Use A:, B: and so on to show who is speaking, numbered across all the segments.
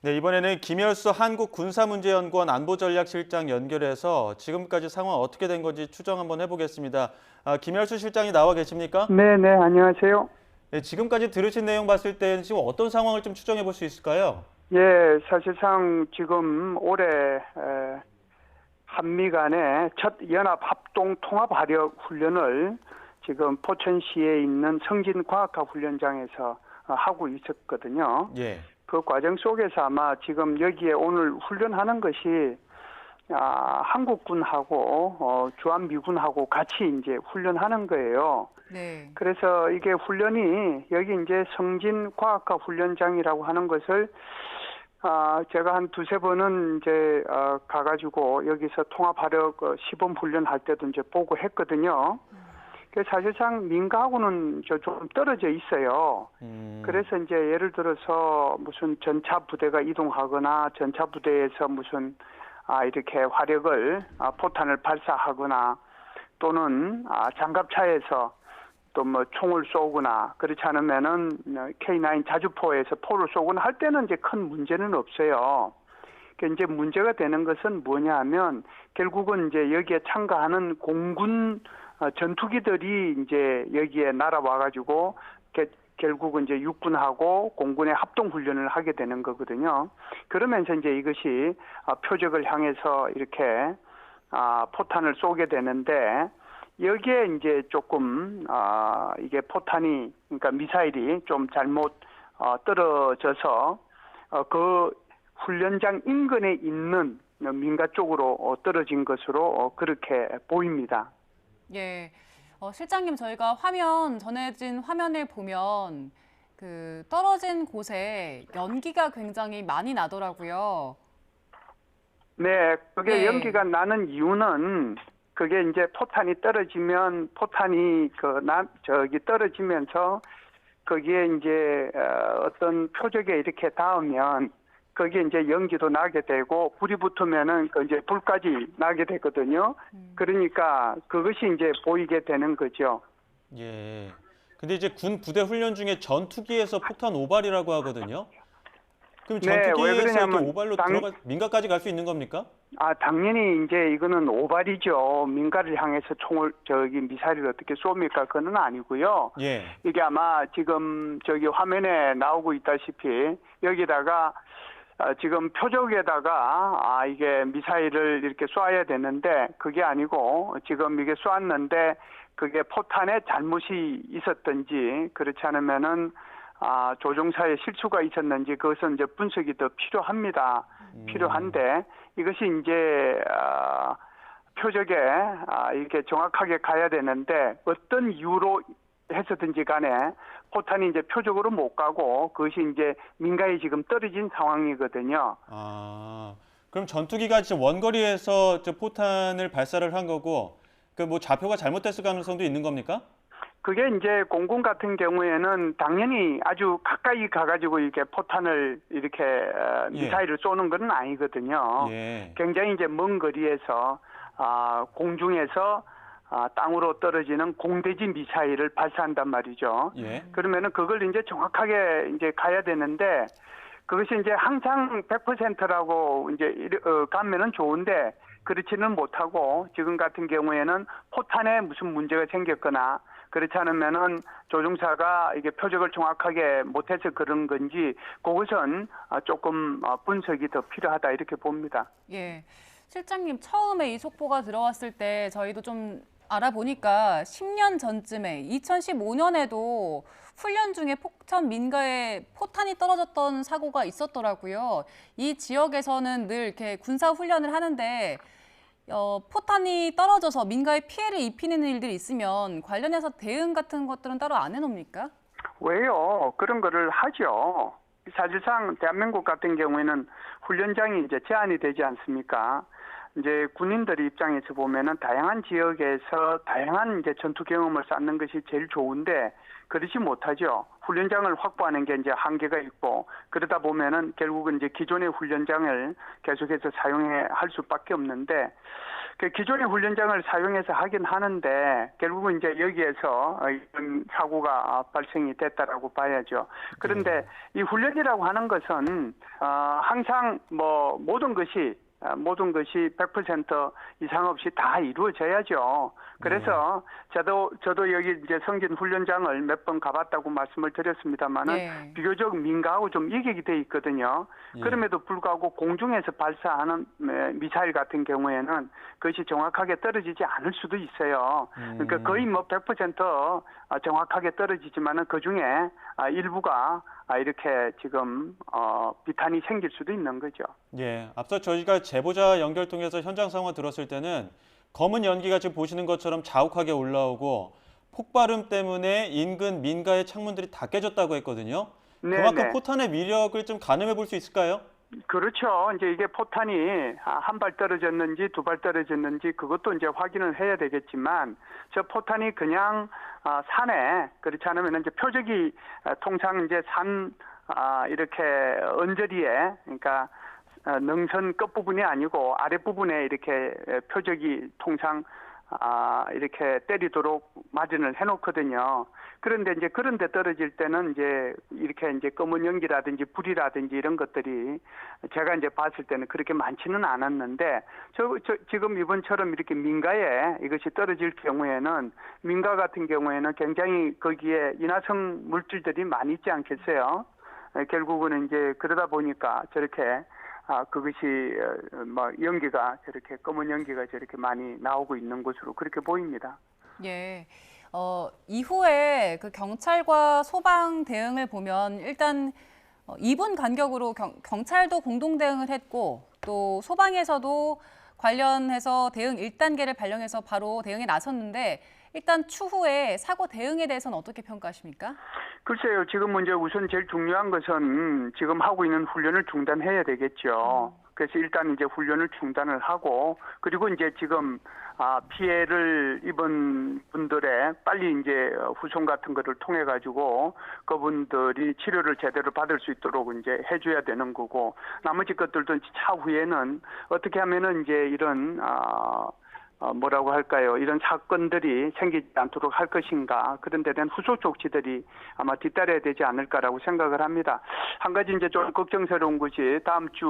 A: 네, 이번에는 김열수 한국군사문제연구원 안보전략실장 연결해서 지금까지 상황 어떻게 된 건지 추정 한번 해보겠습니다. 김열수 실장이 나와 계십니까?
B: 네, 네, 안녕하세요.
A: 네, 지금까지 들으신 내용 봤을 때는 지금 어떤 상황을 좀 추정해 볼 수 있을까요?
B: 예, 사실상 지금 올해 한미 간의 첫 연합 합동 통합 화력 훈련을 지금 포천시에 있는 성진과학화 훈련장에서 하고 있었거든요.
A: 예.
B: 그 과정 속에서 아마 지금 여기에 오늘 훈련하는 것이 한국군하고 주한미군하고 같이 이제 훈련하는 거예요.
C: 네.
B: 그래서 이게 훈련이 여기 이제 성진과학화 훈련장이라고 하는 것을 제가 한 두세 번은 이제 가가지고 여기서 통합화력 시범 훈련할 때도 이제 보고 했거든요. 그래서 사실상 민가하고는 좀 떨어져 있어요. 그래서 이제 예를 들어서 무슨 전차 부대가 이동하거나 전차 부대에서 무슨 이렇게 화력을 포탄을 발사하거나 또는 장갑차에서 또 뭐 총을 쏘거나 그렇지 않으면은 K9 자주포에서 포를 쏘거나 할 때는 이제 큰 문제는 없어요. 그러니까 이제 문제가 되는 것은 뭐냐 하면 결국은 이제 여기에 참가하는 공군 전투기들이 이제 여기에 날아와 가지고 결국은 이제 육군하고 공군의 합동 훈련을 하게 되는 거거든요. 그러면서 이제 이것이 표적을 향해서 이렇게 포탄을 쏘게 되는데 여기에 이제 조금 이게 포탄이 그러니까 미사일이 좀 잘못 떨어져서 그 훈련장 인근에 있는 민가 쪽으로 떨어진 것으로 그렇게 보입니다.
C: 예. 실장님, 저희가 전해진 화면을 보면 그 떨어진 곳에 연기가 굉장히 많이 나더라고요.
B: 네, 그게
C: 네.
B: 연기가 나는 이유는 그게 이제 포탄이 떨어지면 포탄이 떨어지면서 거기에 이제 어떤 표적에 이렇게 닿으면 거기에 이제 연기도 나게 되고 불이 붙으면은 이제 불까지 나게 되거든요. 그러니까 그것이 이제 보이게 되는 거죠.
A: 예. 근데 이제 군 부대 훈련 중에 전투기에서 폭탄 오발이라고 하거든요. 그럼
B: 네, 왜
A: 전투기에서 이렇게
B: 그러냐면
A: 오발로 들어가 민가까지 갈 수 있는 겁니까?
B: 당연히 이제 이거는 오발이죠. 민가를 향해서 미사일을 어떻게 쏩니까? 그건 아니고요.
A: 예.
B: 이게 아마 지금 화면에 나오고 있다시피 여기다가 지금 표적에다가 이게 미사일을 이렇게 쏴야 되는데 그게 아니고 지금 이게 쏘았는데 그게 포탄에 잘못이 있었든지 그렇지 않으면은 조종사의 실수가 있었는지 그것은 이제 분석이 더 필요합니다. 필요한데 이것이 이제 표적에 이렇게 정확하게 가야 되는데 어떤 이유로 해서든지 간에 포탄이 이제 표적으로 못 가고 그것이 이제 민가에 지금 떨어진 상황이거든요.
A: 그럼 전투기가 지금 원거리에서 포탄을 발사를 한 거고 그 뭐 좌표가 잘못됐을 가능성도 있는 겁니까?
B: 그게 이제 공군 같은 경우에는 당연히 아주 가까이 가가지고 이렇게 포탄을 이렇게 미사일을 쏘는 건 아니거든요.
A: 예.
B: 굉장히 이제 먼 거리에서 공중에서 땅으로 떨어지는 공대지 미사일을 발사한단 말이죠.
A: 예.
B: 그러면은 그걸 이제 정확하게 이제 가야 되는데 그것이 이제 항상 100%라고 이제 가면은 좋은데 그렇지는 못하고 지금 같은 경우에는 포탄에 무슨 문제가 생겼거나 그렇지 않으면은 조종사가 이게 표적을 정확하게 못해서 그런 건지 그것은 조금 분석이 더 필요하다 이렇게 봅니다.
C: 예. 실장님, 처음에 이 속보가 들어왔을 때 저희도 좀 알아보니까 10년 전쯤에 2015년에도 훈련 중에 포천 민가에 포탄이 떨어졌던 사고가 있었더라고요. 이 지역에서는 늘 이렇게 군사 훈련을 하는데 포탄이 떨어져서 민가에 피해를 입히는 일들이 있으면 관련해서 대응 같은 것들은 따로 안 해놓습니까?
B: 왜요? 그런 거를 하죠. 사실상 대한민국 같은 경우에는 훈련장이 이제 제한이 되지 않습니까? 이제 군인들 입장에서 보면은 다양한 지역에서 다양한 이제 전투 경험을 쌓는 것이 제일 좋은데 그렇지 못하죠. 훈련장을 확보하는 게 이제 한계가 있고 그러다 보면은 결국은 이제 기존의 훈련장을 계속해서 사용해 할 수밖에 없는데 그 기존의 훈련장을 사용해서 하긴 하는데 결국은 이제 여기에서 이런 사고가 발생이 됐다라고 봐야죠. 그런데 이 훈련이라고 하는 것은 항상 뭐 모든 것이 100% 이상 없이 다 이루어져야죠. 그래서 저도 여기 이제 성진 훈련장을 몇 번 가봤다고 말씀을 드렸습니다만은 비교적 민가하고 좀 이격이 돼 있거든요. 그럼에도 불구하고 공중에서 발사하는 미사일 같은 경우에는 그것이 정확하게 떨어지지 않을 수도 있어요. 그러니까 거의 뭐 100% 정확하게 떨어지지만은 그 중에 일부가 이렇게 지금 비탄이 생길 수도 있는 거죠.
A: 예, 앞서 저희가 제보자 연결 통해서 현장 상황 들었을 때는 검은 연기가 지금 보시는 것처럼 자욱하게 올라오고 폭발음 때문에 인근 민가의 창문들이 다 깨졌다고 했거든요. 그만큼 포탄의 위력을 좀 가늠해 볼 수 있을까요?
B: 그렇죠. 이제 이게 포탄이 한 발 떨어졌는지 두 발 떨어졌는지 그것도 이제 확인을 해야 되겠지만 저 포탄이 그냥 산에 그렇지 않으면 이제 표적이 통상 이제 산 이렇게 언저리에 그러니까 능선 끝부분이 아니고 아랫부분에 이렇게 표적이 통상 이렇게 때리도록 마련을 해놓거든요. 그런데 이제 그런 데 떨어질 때는 이제 이렇게 이제 검은 연기라든지 불이라든지 이런 것들이 제가 이제 봤을 때는 그렇게 많지는 않았는데 지금 이번처럼 이렇게 민가에 이것이 떨어질 경우에는 민가 같은 경우에는 굉장히 거기에 인화성 물질들이 많이 있지 않겠어요? 결국은 이제 그러다 보니까 저렇게 그것이 연기가 저렇게 검은 연기가 저렇게 많이 나오고 있는 것으로 그렇게 보입니다.
C: 예. 이후에 그 경찰과 소방 대응을 보면 일단 2분 간격으로 경찰도 공동 대응을 했고 또 소방에서도 관련해서 대응 1단계를 발령해서 바로 대응에 나섰는데 일단 추후에 사고 대응에 대해서는 어떻게 평가하십니까?
B: 글쎄요. 지금 이제 우선 제일 중요한 것은 지금 하고 있는 훈련을 중단해야 되겠죠. 그래서 일단 이제 훈련을 중단을 하고 그리고 이제 지금 피해를 입은 분들의 빨리 이제 후송 같은 거를 통해 가지고 그분들이 치료를 제대로 받을 수 있도록 이제 해줘야 되는 거고 나머지 것들도 차후에는 어떻게 하면은 이제 이런 뭐라고 할까요? 이런 사건들이 생기지 않도록 할 것인가 그런 데 대한 후속 조치들이 아마 뒤따라야 되지 않을까라고 생각을 합니다. 한 가지 이제 좀 걱정스러운 것이 다음 주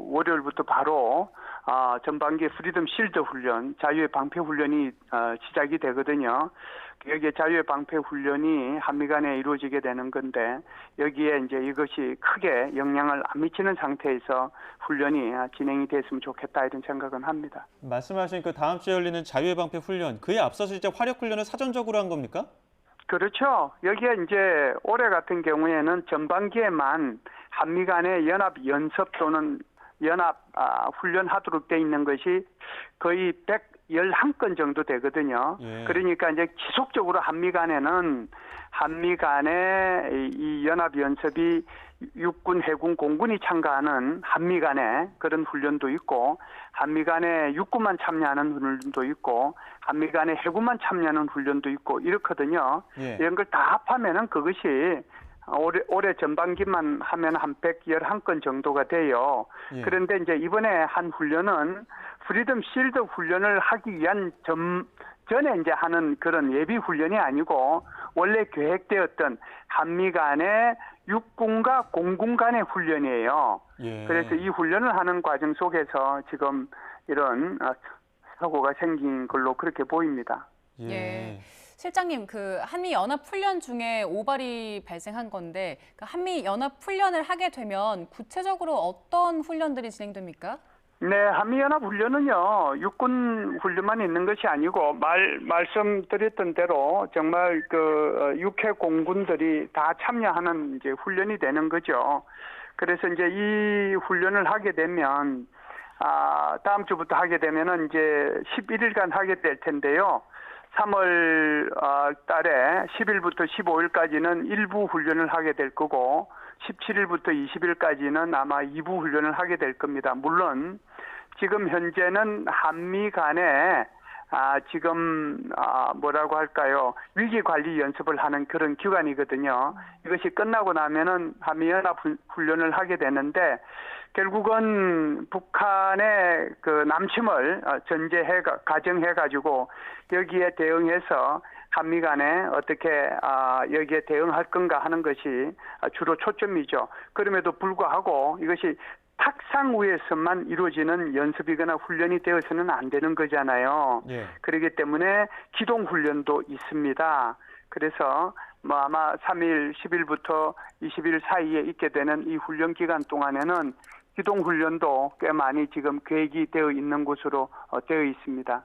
B: 월요일부터 바로 전반기 프리덤 실드 훈련, 자유의 방패 훈련이 시작이 되거든요. 여기에 자유의 방패 훈련이 한미 간에 이루어지게 되는 건데 여기에 이제 이것이 크게 영향을 안 미치는 상태에서 훈련이 진행이 됐으면 좋겠다 이런 생각은 합니다.
A: 말씀하신 그 다음 주에 열리는 자유의 방패 훈련, 그에 앞서서 이제 화력 훈련을 사전적으로 한 겁니까?
B: 그렇죠. 여기에 이제 올해 같은 경우에는 전반기에만 한미 간의 연합 연습 또는 연합 훈련하도록 돼 있는 것이 거의 111건 정도 되거든요. 그러니까 이제 지속적으로 한미 간의 이 연합 연습이 육군, 해군, 공군이 참가하는 한미 간의 그런 훈련도 있고 한미 간의 육군만 참여하는 훈련도 있고 한미 간의 해군만 참여하는 훈련도 있고 이렇거든요. 이런 걸 다 합하면은 그것이 올해 전반기만 하면 한 111건 정도가 돼요. 그런데 이제 이번에 한 훈련은 프리덤 실드 훈련을 하기 위한 전에 이제 하는 그런 예비 훈련이 아니고 원래 계획되었던 한미 간의 육군과 공군 간의 훈련이에요. 그래서 이 훈련을 하는 과정 속에서 지금 이런 사고가 생긴 걸로 그렇게 보입니다.
C: 실장님, 그 한미 연합 훈련 중에 오발이 발생한 건데 그 한미 연합 훈련을 하게 되면 구체적으로 어떤 훈련들이 진행됩니까?
B: 네, 한미연합 훈련은요, 육군 훈련만 있는 것이 아니고, 말씀드렸던 대로 정말 육해 공군들이 다 참여하는 이제 훈련이 되는 거죠. 그래서 이제 이 훈련을 하게 되면, 다음 주부터 하게 되면은 이제 11일간 하게 될 텐데요. 3월 달에 10일부터 15일까지는 일부 훈련을 하게 될 거고 17일부터 20일까지는 아마 2부 훈련을 하게 될 겁니다. 물론 지금 현재는 한미 간에 지금 뭐라고 할까요? 위기 관리 연습을 하는 그런 기간이거든요. 이것이 끝나고 나면은 한미연합 훈련을 하게 되는데 결국은 북한의 그 남침을 가정해 가지고 여기에 대응해서 한미 간에 어떻게 여기에 대응할 건가 하는 것이 주로 초점이죠. 그럼에도 불구하고 이것이 탁상 위에서만 이루어지는 연습이거나 훈련이 되어서는 안 되는 거잖아요.
A: 예.
B: 그렇기 때문에 기동 훈련도 있습니다. 그래서 뭐 아마 3일, 10일부터 20일 사이에 있게 되는 이 훈련 기간 동안에는 기동 훈련도 꽤 많이 지금 계획이 되어 있는 것으로 되어 있습니다.